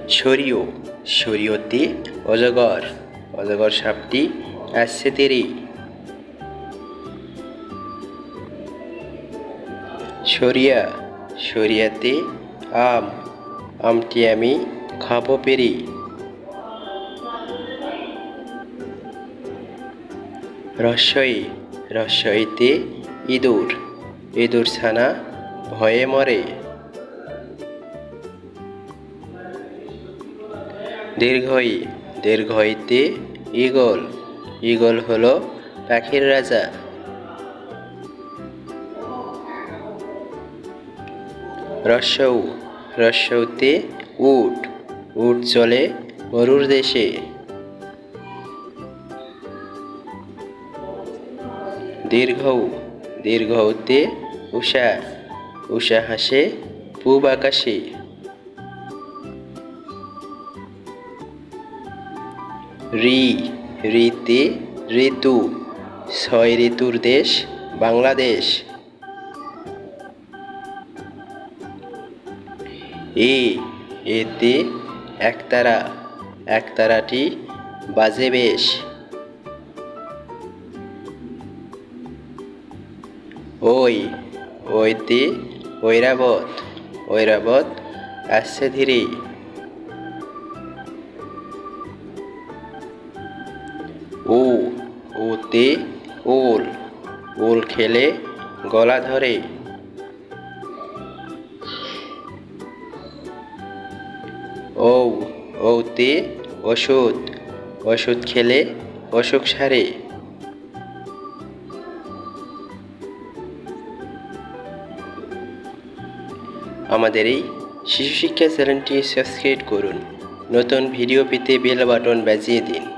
সরিও সরিয়তে অজগর অজগর সাপটি আসছে তেরে। সরিয়া সরিয়াতে আম আমটি আমি খাবো পেরে। রস্বই রস্বইতে ইঁদুর ইঁদুর ছানা ভয়ে মরে। দীর্ঘই দীর্ঘইতে ঈগল ঈগল হলো পাখির রাজা। রস্যৌ রস্যৌতে উট উট চলে মরুর দেশে। দীর্ঘৌ দীর্ঘৌতে উষা উষা হাসে পূব আকাশে। রি রিতে ঋতু ছয় ঋতুর দেশ বাংলাদেশ। এতে একতারা একতারাটি বাজে বেশ। ওইতে ঐরাবত ঐরাবত আসছে ধীরে। ওতে ওল ওল খেলে গলা ধরে। ওতে ওষুধ ওষুধ খেলে অসুখ সারে। আমাদের এই শিশু শিক্ষা চ্যানেলটি সাবস্ক্রাইব করুন। নতুন ভিডিও পেতে বেল বাটন বাজিয়ে দিন।